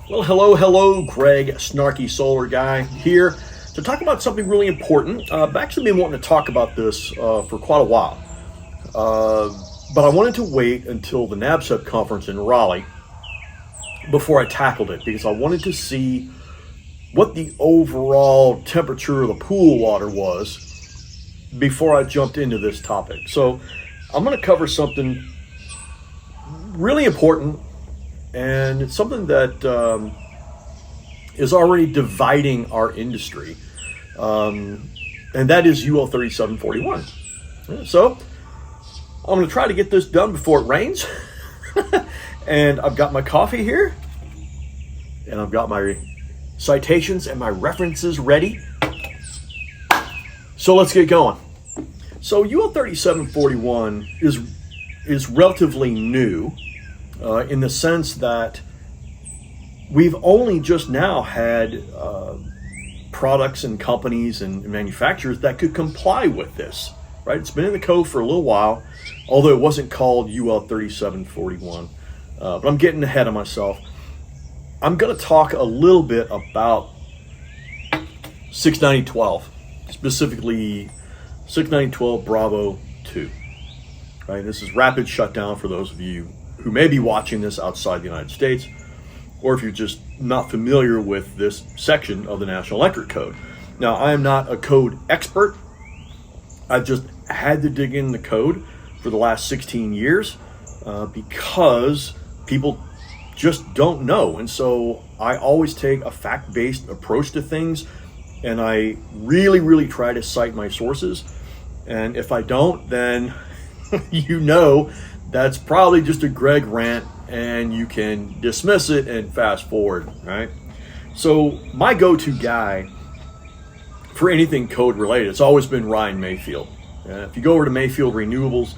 Well, hello, Greg, Snarky Solar Guy here to talk about something really important. I've actually been wanting to talk about this for quite a while, but I wanted to wait until the NABCEP conference in Raleigh before I tackled it because I wanted to see what the overall temperature of the pool water was before I jumped into this topic. So I'm going to cover something really important, and it's something that is already dividing our industry, and that is UL3741. So I'm going to try to get this done before it rains. And I've got my coffee here, and I've got my citations and my references ready. So let's get going. So UL3741 is relatively new in the sense that we've only just now had products and companies and manufacturers that could comply with this, right? It's been in the code for a little while, although it wasn't called UL3741. But I'm getting ahead of myself. I'm going to talk a little bit about 69012, specifically 69012 Bravo 2. Right? This is rapid shutdown for those of you who may be watching this outside the United States, or if you're just not familiar with this section of the National Electric Code. Now, I am not a code expert. I've just had to dig in the code for the last 16 years because people just don't know. And so I always take a fact-based approach to things, and I really try to cite my sources. And if I don't, then you know that's probably just a Greg rant, and you can dismiss it and fast forward, right? So my go-to guy for anything code related, it's always been Ryan Mayfield. If you go over to Mayfield Renewables,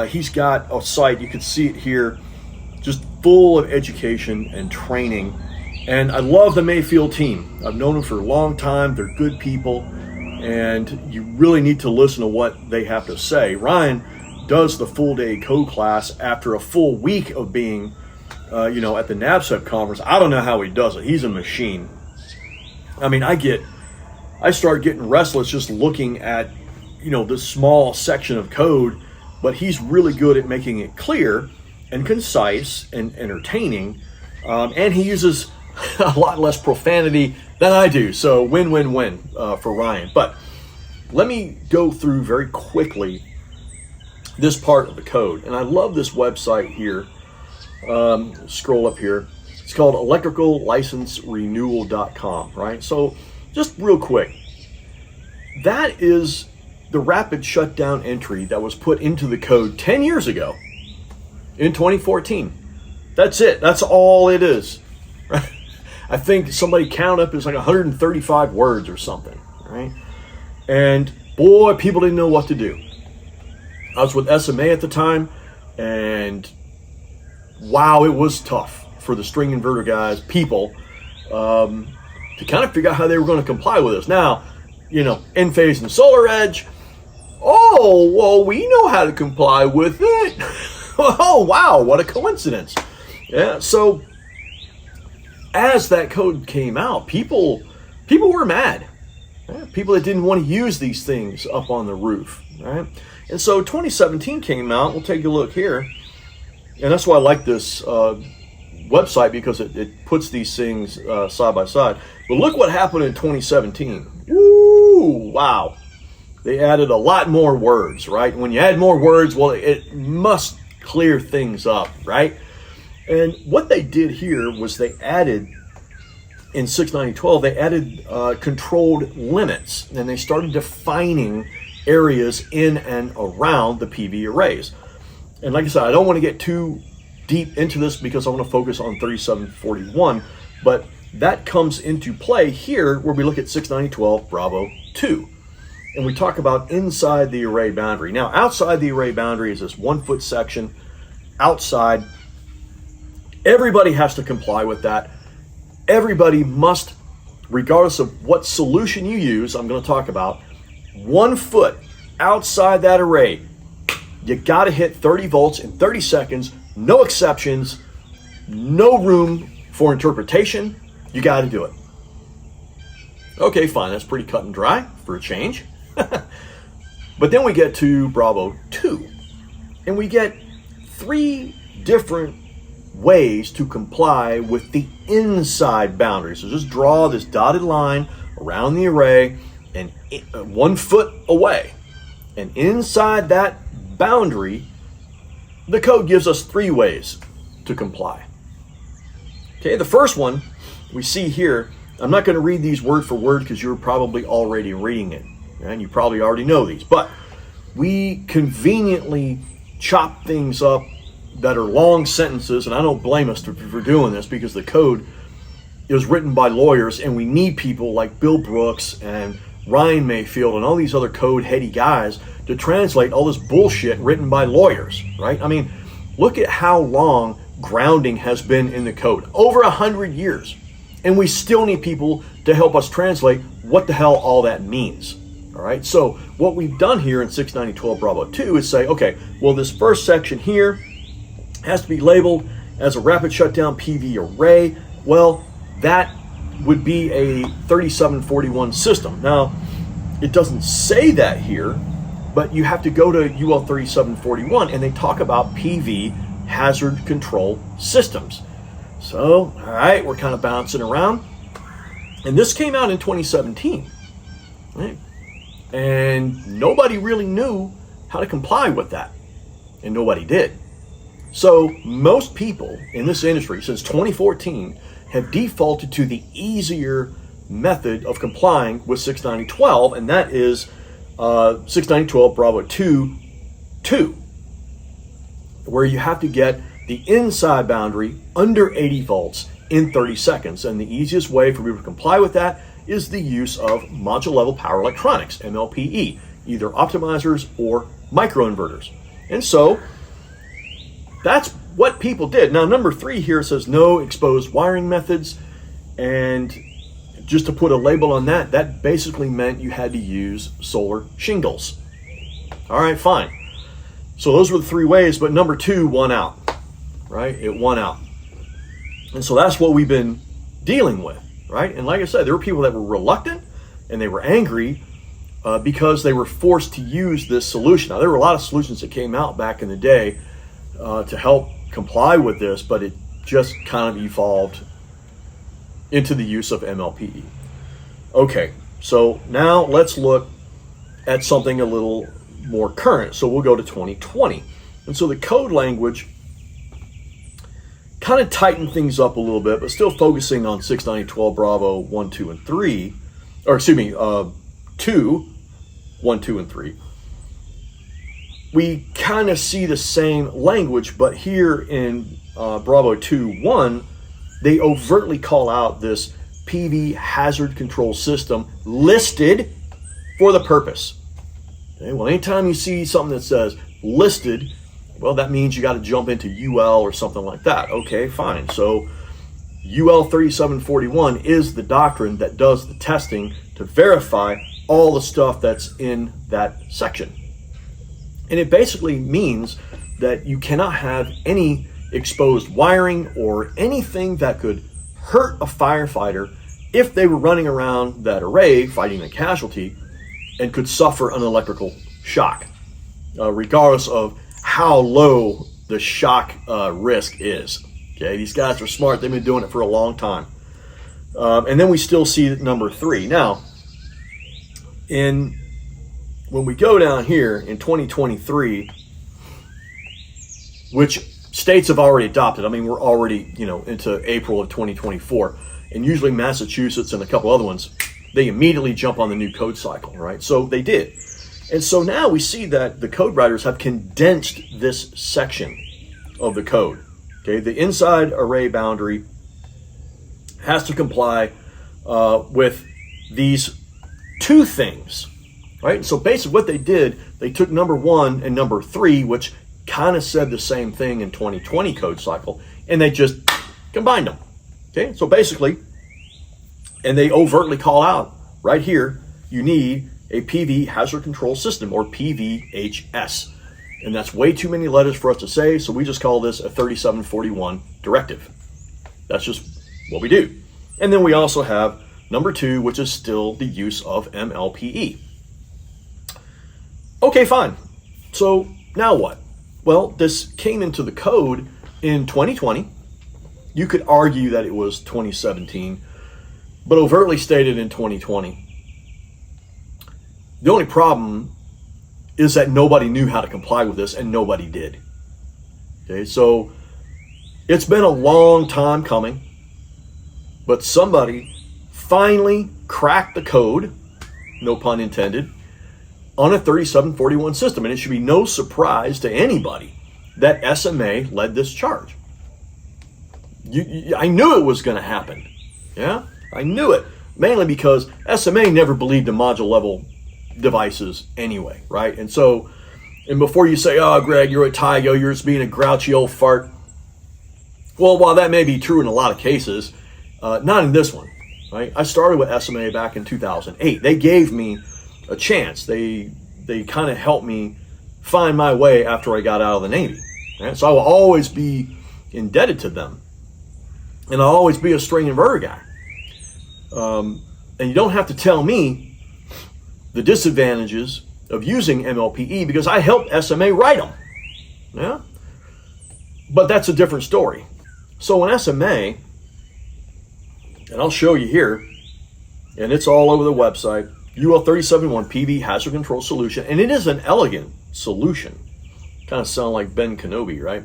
he's got a site, you can see it here, just full of education and training. And I love the Mayfield team. I've known them for a long time. They're good people, and you really need to listen to what they have to say. Ryan does the full day code class after a full week of being, at the NABCEP conference. I don't know how he does it. He's a machine. I mean, I start getting restless just looking at, this small section of code, but he's really good at making it clear and concise and entertaining. And he uses a lot less profanity than I do. So win-win-win for Ryan. But let me go through very quickly this part of the code. And I love this website here. Scroll up here. It's called electricallicenserenewal.com, right? So just real quick, that is the rapid shutdown entry that was put into the code 10 years ago in 2014. That's it. That's all it is. Right? I think somebody counted up, it's like 135 words or something, right? And boy, people didn't know what to do. I was with SMA at the time, and wow, it was tough for the string inverter guys, people, to kind of figure out how they were going to comply with this. Now, Enphase and Solar Edge, oh, well, we know how to comply with it. Oh, wow, what a coincidence. Yeah, so as that code came out, people were mad. Yeah, people that didn't want to use these things up on the roof, right? And so 2017 came out. We'll take a look here. And that's why I like this website, because it puts these things side by side. But look what happened in 2017. Woo, wow. They added a lot more words, right? When you add more words, well, it must clear things up, right? And what they did here was they added, in 69012, they added controlled limits, and they started defining areas in and around the PV arrays. And like I said, I don't want to get too deep into this because I want to focus on 3741, but that comes into play here where we look at 69012 Bravo 2. And we talk about inside the array boundary. Now, outside the array boundary is this 1 foot section. Outside, everybody has to comply with that. Everybody must, regardless of what solution you use, I'm going to talk about, 1 foot outside that array, you got to hit 30 volts in 30 seconds, no exceptions, no room for interpretation, you got to do it. Okay, fine, that's pretty cut and dry for a change. But then we get to Bravo 2, and we get 3 different ways to comply with the inside boundary. So just draw this dotted line around the array and 1 foot away. And inside that boundary, the code gives us 3 ways to comply. Okay, the first one we see here, I'm not going to read these word for word because you're probably already reading it, and you probably already know these, but we conveniently chop things up that are long sentences, and I don't blame us for doing this because the code is written by lawyers, and we need people like Bill Brooks and Ryan Mayfield and all these other code heady guys to translate all this bullshit written by lawyers, right? I mean, look at how long grounding has been in the code, over 100 years. And we still need people to help us translate what the hell all that means. All right. So what we've done here in 690.12 Bravo 2 is say, okay, well, this first section here has to be labeled as a rapid shutdown PV array. Well, that would be a 3741 system. Now, it doesn't say that here, but you have to go to UL3741 and they talk about PV hazard control systems. So, all right, we're kind of bouncing around. And this came out in 2017. Right? And nobody really knew how to comply with that. And nobody did. So most people in this industry since 2014 have defaulted to the easier method of complying with 690.12, and that is 690.12 Bravo 2, where you have to get the inside boundary under 80 volts in 30 seconds. And the easiest way for people to comply with that is the use of module level power electronics, MLPE, either optimizers or microinverters. And so that's what people did. Now, number 3 here says no exposed wiring methods. And just to put a label on that, that basically meant you had to use solar shingles. All right, fine. So those were the 3 ways, but number 2 won out, right? It won out. And so that's what we've been dealing with, right? And like I said, there were people that were reluctant and they were angry because they were forced to use this solution. Now, there were a lot of solutions that came out back in the day to help comply with this, but it just kind of evolved into the use of MLPE. Okay, so now let's look at something a little more current. So we'll go to 2020. And so the code language kind of tightened things up a little bit, but still focusing on 690.12 Bravo 1, 2, and 3, or excuse me, 2, 1, 2, and 3. We kind of see the same language, but here in Bravo 2, 1, they overtly call out this PV hazard control system listed for the purpose. Okay, well, anytime you see something that says listed, well, that means you got to jump into UL or something like that. Okay, fine. So UL3741 is the doctrine that does the testing to verify all the stuff that's in that section. And it basically means that you cannot have any exposed wiring or anything that could hurt a firefighter if they were running around that array fighting a casualty and could suffer an electrical shock, regardless of how low the shock risk is. Okay, these guys are smart. They've been doing it for a long time. And then we still see number 3. Now, when we go down here in 2023, which states have already adopted, I mean, we're already, into April of 2024, and usually Massachusetts and a couple other ones, they immediately jump on the new code cycle, right? So they did. And so now we see that the code writers have condensed this section of the code. Okay, the inside array boundary has to comply with these 2 things, right? So basically what they did, they took number 1 and number 3, which kind of said the same thing in 2020 code cycle, and they just combined them. Okay, so basically, and they overtly call out right here, you need a PV hazard control system, or PVHS. And that's way too many letters for us to say, so we just call this a 3741 directive. That's just what we do. And then we also have number 2, which is still the use of MLPE. Okay, fine. So now what? Well, this came into the code in 2020. You could argue that it was 2017, but overtly stated in 2020. The only problem is that nobody knew how to comply with this, and nobody did. Okay, so it's been a long time coming, but somebody finally cracked the code, no pun intended, on a 3741 system. And it should be no surprise to anybody that SMA led this charge. I knew it was going to happen. Yeah, I knew it. Mainly because SMA never believed in module level devices anyway, right? And so, and before you say, oh, Greg, you're a Tygo, you're just being a grouchy old fart. Well, while that may be true in a lot of cases, not in this one, right? I started with SMA back in 2008. They gave me a chance. They kind of helped me find my way after I got out of the Navy. Right? So I will always be indebted to them. And I'll always be a string inverter guy. And you don't have to tell me the disadvantages of using MLPE because I helped SMA write them. Yeah? But that's a different story. So in SMA, and I'll show you here, and it's all over the website, UL3741 PV hazard control solution, and it is an elegant solution. Kind of sound like Ben Kenobi, right?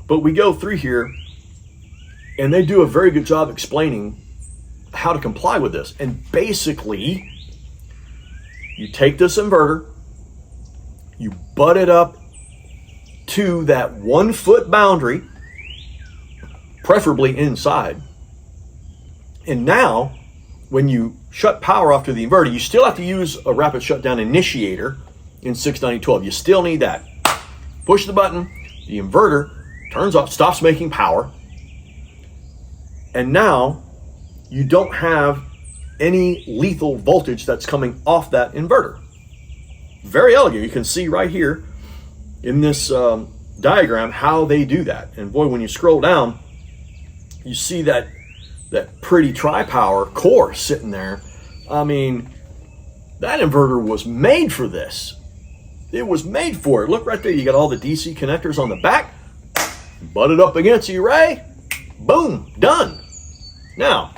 But we go through here, and they do a very good job explaining how to comply with this. And basically, you take this inverter, you butt it up to that 1 foot boundary, preferably inside. And now, when you shut power off to the inverter, you still have to use a rapid shutdown initiator in 69012. You still need that. Push the button, the inverter turns off, stops making power, and now you don't have any lethal voltage that's coming off that inverter. Very elegant. You can see right here in this diagram how they do that. And boy, when you scroll down, you see that pretty tri-power core sitting there. I mean, that inverter was made for this. It was made for it. Look right there. You got all the DC connectors on the back. Butt it up against the array. Boom. Done. Now,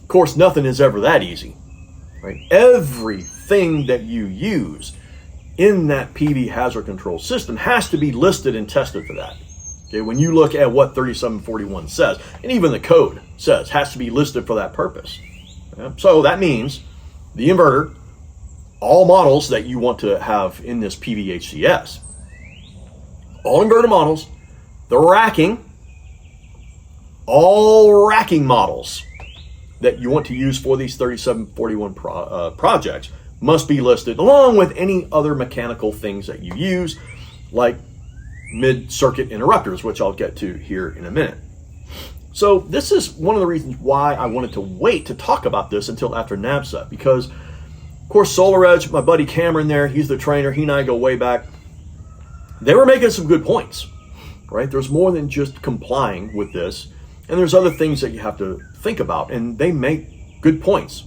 of course, nothing is ever that easy, right? Everything that you use in that PV hazard control system has to be listed and tested for that. Okay, when you look at what 3741 says, and even the code says, has to be listed for that purpose. Yeah? So that means the inverter, all models that you want to have in this PVHCS, all inverter models, the racking, all racking models that you want to use for these 3741 projects must be listed, along with any other mechanical things that you use, like mid-circuit interrupters, which I'll get to here in a minute. So this is one of the reasons why I wanted to wait to talk about this until after NABSA, because, of course, Solar Edge, my buddy Cameron there, he's the trainer, he and I go way back. They were making some good points, right? There's more than just complying with this, and there's other things that you have to think about, and they make good points.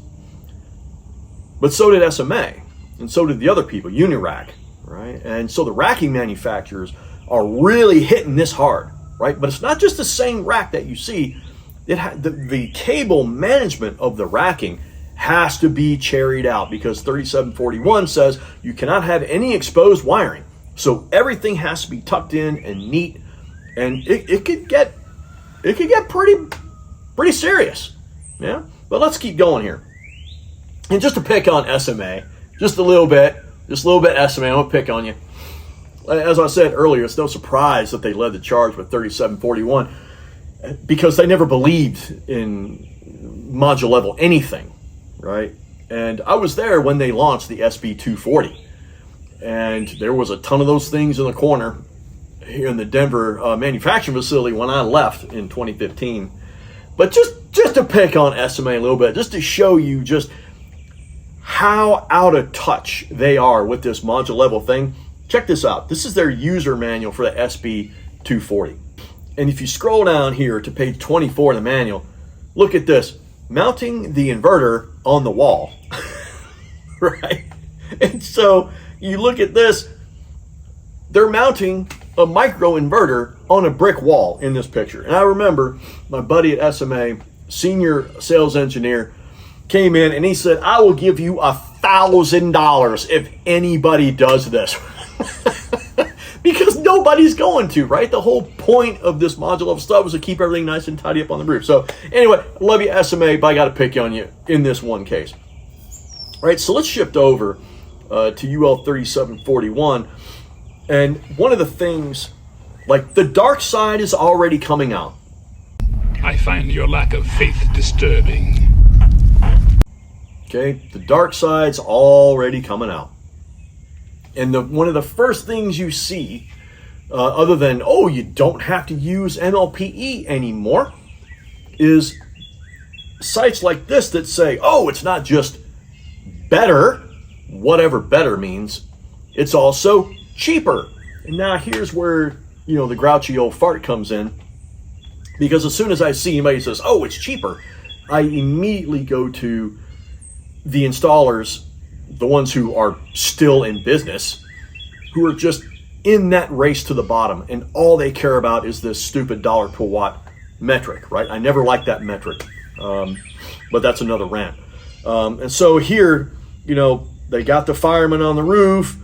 But so did SMA, and so did the other people, Unirack, right? And so the racking manufacturers are really hitting this hard, right? But it's not just the same rack that you see. The cable management of the racking has to be cherried out, because 3741 says you cannot have any exposed wiring. So everything has to be tucked in and neat, and it could get pretty serious. Yeah. But let's keep going here. And just to pick on SMA, just a little bit SMA, I'm gonna pick on you. As I said earlier, it's no surprise that they led the charge with 3741, because they never believed in module level anything, right? And I was there when they launched the SB240, and there was a ton of those things in the corner here in the Denver manufacturing facility when I left in 2015. But just to pick on SMA a little bit, just to show you just how out of touch they are with this module level thing. Check this out. This is their user manual for the SB240. And if you scroll down here to page 24 in the manual, look at this. Mounting the inverter on the wall, right? And so you look at this, they're mounting a micro inverter on a brick wall in this picture. And I remember my buddy at SMA, senior sales engineer, came in and he said, I will give you $1,000 if anybody does this. Because nobody's going to, right? The whole point of this module of stuff was to keep everything nice and tidy up on the roof. So anyway, love you SMA, but I got to pick on you in this one case. All right, so let's shift over to UL3741. And one of the things, like the dark side is already coming out. I find your lack of faith disturbing. Okay, the dark side's already coming out. And one of the first things you see, other than, oh, you don't have to use MLPE anymore, is sites like this that say, oh, it's not just better, whatever better means, it's also cheaper. And now here's where, the grouchy old fart comes in. Because as soon as I see anybody who says, oh, it's cheaper, I immediately go to the installers, the ones who are still in business, who are just in that race to the bottom, and all they care about is this stupid dollar per watt metric, right? I never liked that metric, but that's another rant. And so here, they got the fireman on the roof,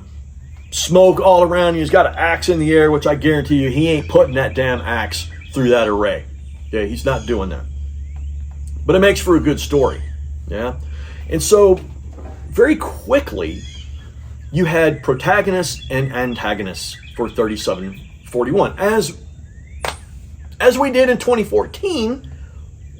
smoke all around you. He's got an axe in the air, which I guarantee you he ain't putting that damn axe through that array. Yeah, he's not doing that. But it makes for a good story, yeah? And so very quickly, you had protagonists and antagonists for 3741, as we did in 2014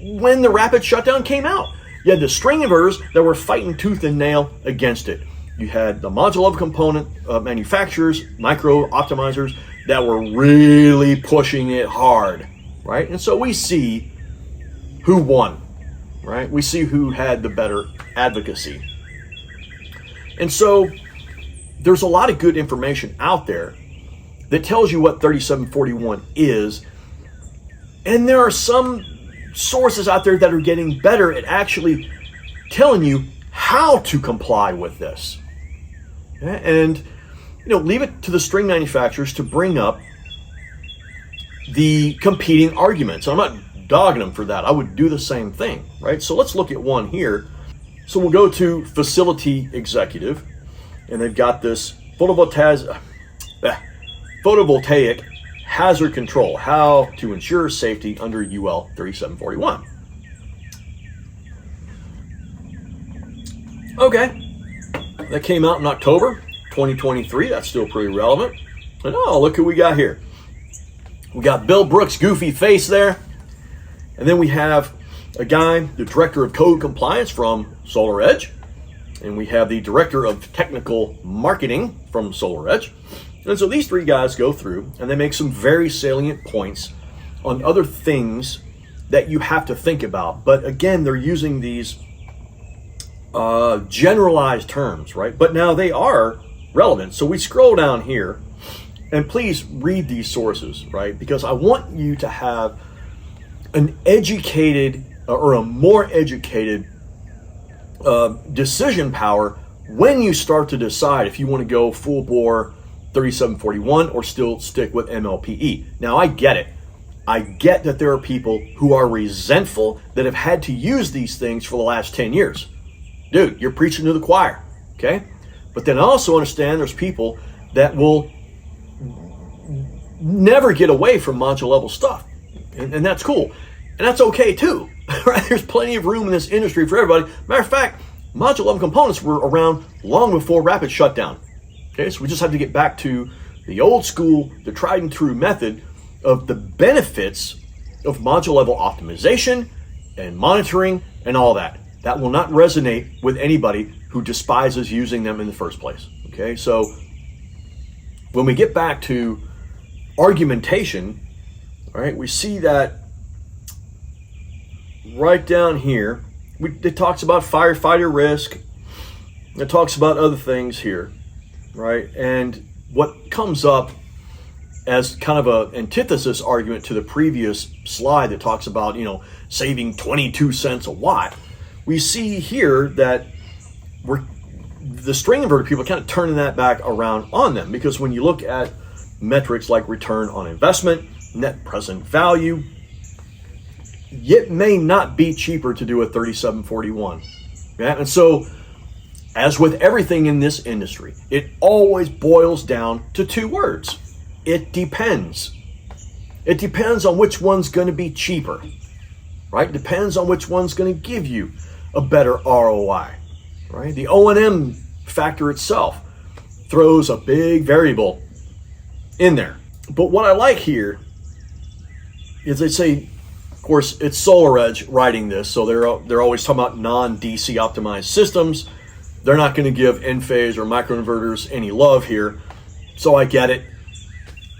when the rapid shutdown came out. You had the string inverters that were fighting tooth and nail against it. You had the module level component manufacturers, micro optimizers that were really pushing it hard, right? And so we see who won, right? We see who had the better advocacy. And so there's a lot of good information out there that tells you what 3741 is. And there are some sources out there that are getting better at actually telling you how to comply with this. And, leave it to the string manufacturers to bring up the competing arguments. I'm not dogging them for that. I would do the same thing, right? So let's look at one here. So we'll go to Facility Executive, and they've got this photovoltaic hazard control, how to ensure safety under UL 3741. Okay, that came out in October 2023. That's still pretty relevant. And look who we got here. We got Bill Brooks' goofy face there. And then we have a guy, the Director of Code Compliance from Solar Edge. And we have the Director of Technical Marketing from Solar Edge. And so these three guys go through and they make some very salient points on other things that you have to think about. But again, they're using these generalized terms, right? But now they are relevant. So we scroll down here and please read these sources, right? Because I want you to have an educated or a more educated decision power when you start to decide if you want to go full bore 3741 or still stick with MLPE. Now I get it. I get that there are people who are resentful that have had to use these things for the last 10 years. Dude, you're preaching to the choir, okay? But then I also understand there's people that will never get away from module level stuff. And that's cool. And that's okay too, right? There's plenty of room in this industry for everybody. Matter of fact, module level components were around long before rapid shutdown. Okay, so we just have to get back to the old school, the tried and true method of the benefits of module level optimization and monitoring and all that. That will not resonate with anybody who despises using them in the first place. Okay, so when we get back to argumentation, all right, we see that right down here, it talks about firefighter risk. It talks about other things here, right? And what comes up as kind of an antithesis argument to the previous slide that talks about, saving 22 cents a watt, we see here that the string inverter people are kind of turning that back around on them, because when you look at metrics like return on investment, net present value, it may not be cheaper to do a 3741. Yeah? And so, as with everything in this industry, it always boils down to two words. It depends. It depends on which one's going to be cheaper, right? Depends on which one's going to give you a better ROI, right? The O&M factor itself throws a big variable in there. But what I like here is they say, of course, it's SolarEdge writing this, so they're always talking about non-DC optimized systems. They're not going to give Enphase or microinverters any love here, so I get it.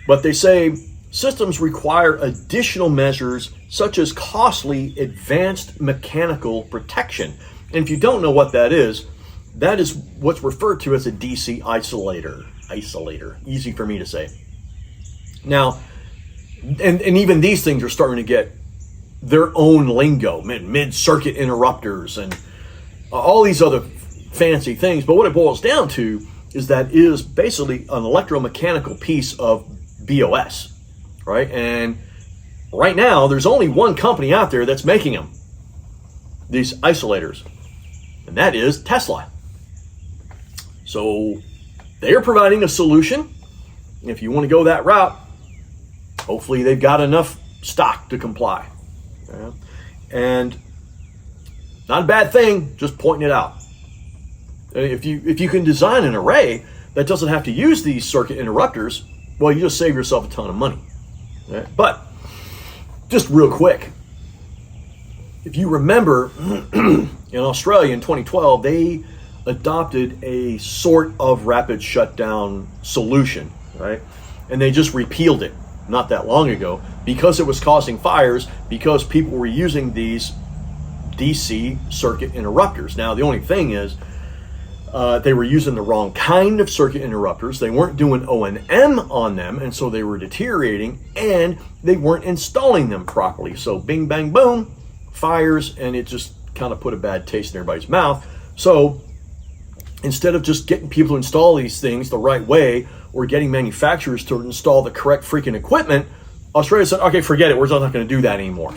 But they say systems require additional measures such as costly advanced mechanical protection. And if you don't know what that is what's referred to as a DC isolator. Easy for me to say. Now, and even these things are starting to get their own lingo, mid-circuit interrupters and all these other fancy things. But what it boils down to is that is basically an electromechanical piece of BOS, right? And right now, there's only one company out there that's making them, these isolators, and that is Tesla. So they are providing a solution. If you want to go that route, hopefully they've got enough stock to comply. Yeah. And not a bad thing, just pointing it out. If you can design an array that doesn't have to use these circuit interrupters, well, you just save yourself a ton of money. Right? But just real quick, if you remember, in Australia in 2012, they adopted a sort of rapid shutdown solution, right? And they just repealed it not that long ago because it was causing fires, because people were using these DC circuit interrupters. Now, the only thing is, they were using the wrong kind of circuit interrupters. They weren't doing O&M on them, and so they were deteriorating, and they weren't installing them properly. So bing, bang, boom, fires, and it just kind of put a bad taste in everybody's mouth. So instead of just getting people to install these things the right way, or getting manufacturers to install the correct freaking equipment, Australia said, okay, forget it, we're not going to do that anymore.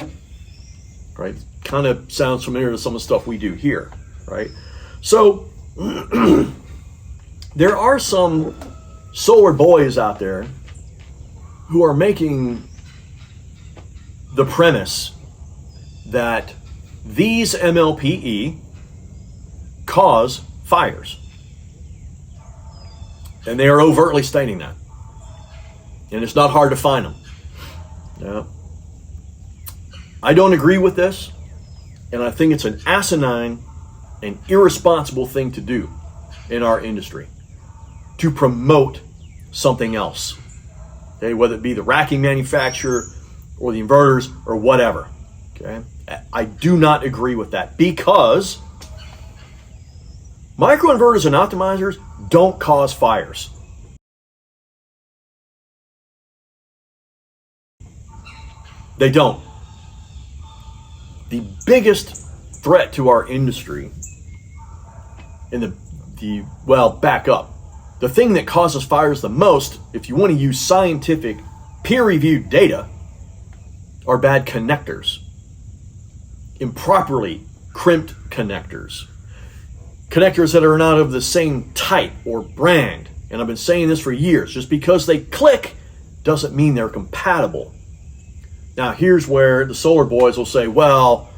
Right? Kind of sounds familiar to some of the stuff we do here, right? So there are some solar boys out there who are making the premise that these MLPE cause fires. And they are overtly stating that. And it's not hard to find them. Yeah. I don't agree with this, and I think it's an asinine and irresponsible thing to do in our industry, to promote something else. Okay, whether it be the racking manufacturer or the inverters or whatever. Okay, I do not agree with that, because microinverters and optimizers don't cause fires. They don't. The biggest threat to our industry, in back up. The thing that causes fires the most, if you want to use scientific, peer-reviewed data, are bad connectors. Improperly crimped connectors. Connectors that are not of the same type or brand. And I've been saying this for years. Just because they click doesn't mean they're compatible. Now, here's where the solar boys will say, well,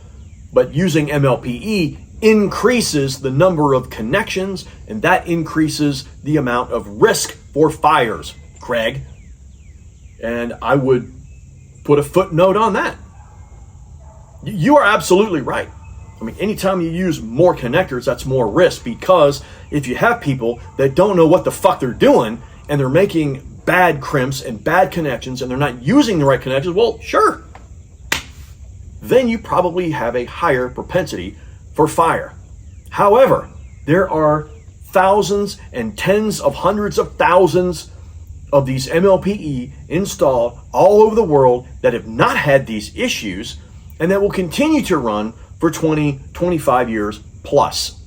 but using MLPE increases the number of connections, and that increases the amount of risk for fires, Craig. And I would put a footnote on that. You are absolutely right. I mean, anytime you use more connectors, that's more risk, because if you have people that don't know what the fuck they're doing and they're making bad crimps and bad connections and they're not using the right connections, well, sure. Then you probably have a higher propensity for fire. However, there are thousands and tens of hundreds of thousands of these MLPE installed all over the world that have not had these issues and that will continue to run for 20, 25 years plus.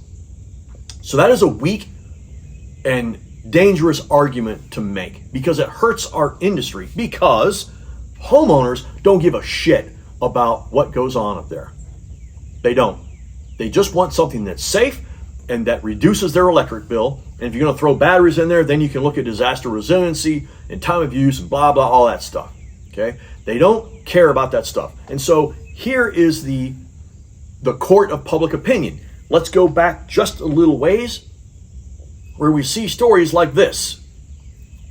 So that is a weak and dangerous argument to make because it hurts our industry, because homeowners don't give a shit about what goes on up there. They don't. They just want something that's safe and that reduces their electric bill. And if you're going to throw batteries in there, then you can look at disaster resiliency and time of use and blah, blah, all that stuff. Okay? They don't care about that stuff. And so here is the court of public opinion. Let's go back just a little ways where we see stories like this.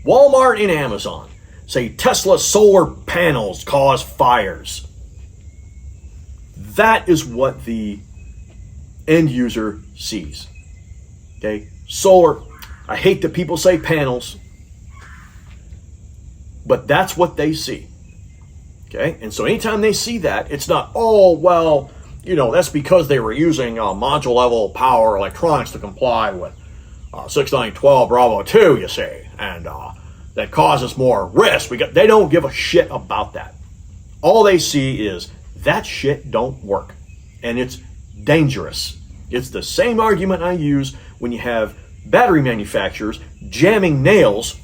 Walmart and Amazon say Tesla solar panels cause fires. That is what the end user sees. Okay? Solar, I hate that people say panels, but that's what they see. Okay? And so anytime they see that, it's not, oh, well, that's because they were using module level power electronics to comply with 6912 Bravo 2, you see, and that causes more risk. They don't give a shit about that. All they see is that shit don't work, and it's dangerous. It's the same argument I use when you have battery manufacturers jamming nails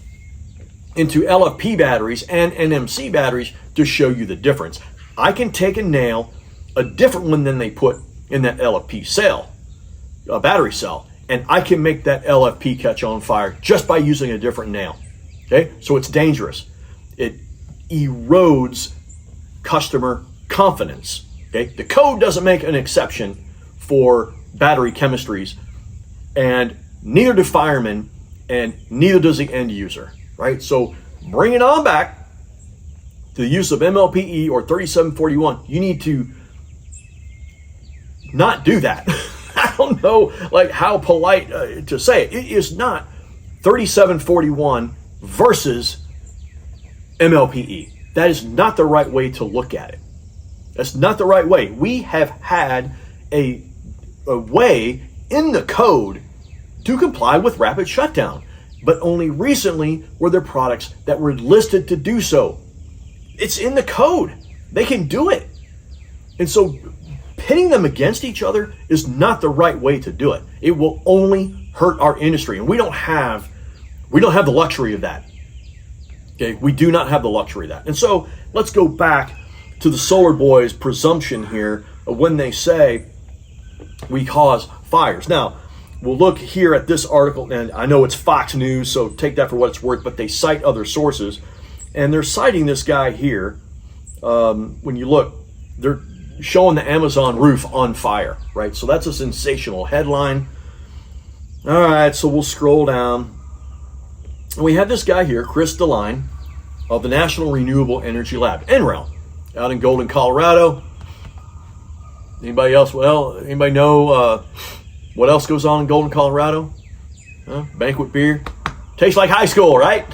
into LFP batteries and NMC batteries to show you the difference. I can take a nail, a different one than they put in that LFP cell, a battery cell, and I can make that LFP catch on fire just by using a different nail. Okay? So it's dangerous. It erodes customer confidence. Okay? The code doesn't make an exception for battery chemistries, and neither do firemen, and neither does the end user. Right? So bring it on back to the use of MLPE or 3741. You need to not do that. I don't know how polite to say it. It is not 3741 versus MLPE. That is not the right way to look at it. That's not the right way. We have had a way in the code to comply with rapid shutdown, but only recently were there products that were listed to do so. It's in the code. They can do it. And so pitting them against each other is not the right way to do it. It will only hurt our industry, and we don't have the luxury of that. Okay, we do not have the luxury of that. And so let's go back to the Solar Boys' presumption here of when they say we cause fires. Now, we'll look here at this article, and I know it's Fox News, so take that for what it's worth, but they cite other sources, and they're citing this guy here. When you look, they're showing the Amazon roof on fire, right? So that's a sensational headline. All right, so we'll scroll down. We have this guy here, Chris DeLine of the National Renewable Energy Lab, NREL, out in Golden, Colorado. Anybody else? Well, anybody know what else goes on in Golden, Colorado? Banquet beer. Tastes like high school, right?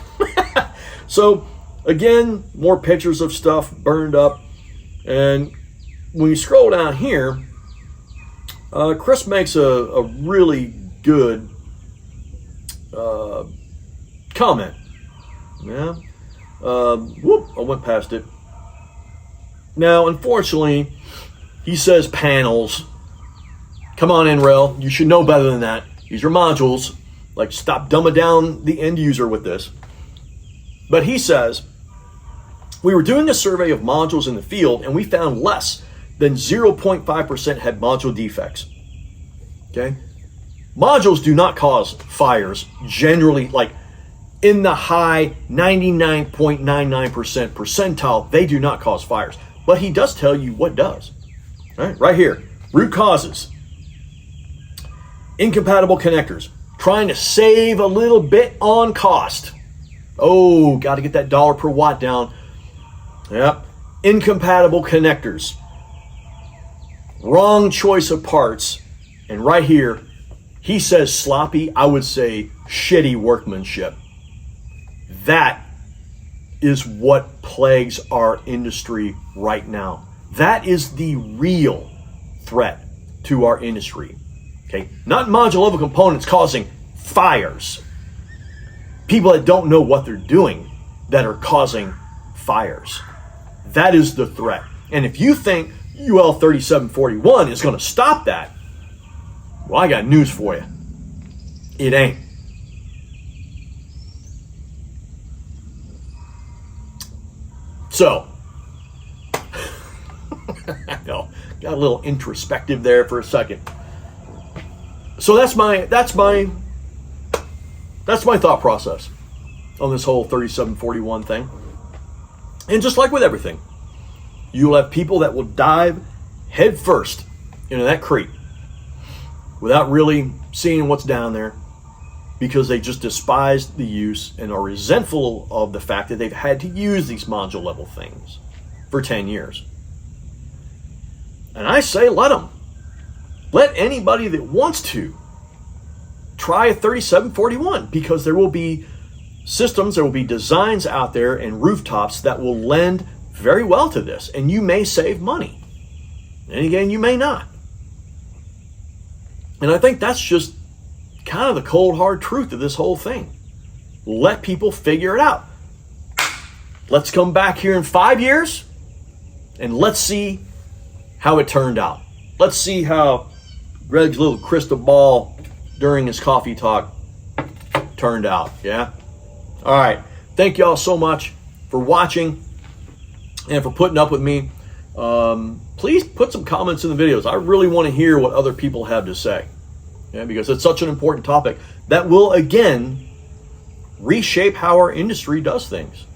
So, again, more pictures of stuff burned up. And when you scroll down here, Chris makes a really good comment. Yeah. I went past it. Now, unfortunately, he says panels. Come on, NREL. You should know better than that. These are modules. Stop dumbing down the end user with this. But he says, we were doing a survey of modules in the field, and we found less than 0.5% had module defects. Okay? Modules do not cause fires generally, in the high 99.99% percentile, they do not cause fires. But he does tell you what does. Right here, root causes. Incompatible connectors, trying to save a little bit on cost. Oh, got to get that dollar per watt down. Yep. Incompatible connectors. Wrong choice of parts. And right here, he says sloppy. I would say shitty workmanship. That is what plagues our industry right now. That is the real threat to our industry. Okay, not module level components causing fires. People that don't know what they're doing. that are causing fires. That is the threat. And if you think UL3741 is going to stop that, well, I got news for you. It ain't. So, I know, got a little introspective there for a second. So that's my thought process on this whole 3741 thing. And just like with everything, you will have people that will dive head first into that crate without really seeing what's down there, because they just despise the use and are resentful of the fact that they've had to use these module level things for 10 years. And I say let them. Let anybody that wants to try a 3741, because there will be systems, there will be designs out there and rooftops that will lend very well to this, and you may save money. And again, you may not. And I think that's just kind of the cold hard truth of this whole thing. Let people figure it out. Let's come back here in 5 years and let's see how it turned out. Let's see how Greg's little crystal ball during his coffee talk turned out. Yeah. All right. Thank y'all so much for watching and for putting up with me. Please put some comments in the videos. I really want to hear what other people have to say. Yeah, because it's such an important topic that will, again, reshape how our industry does things.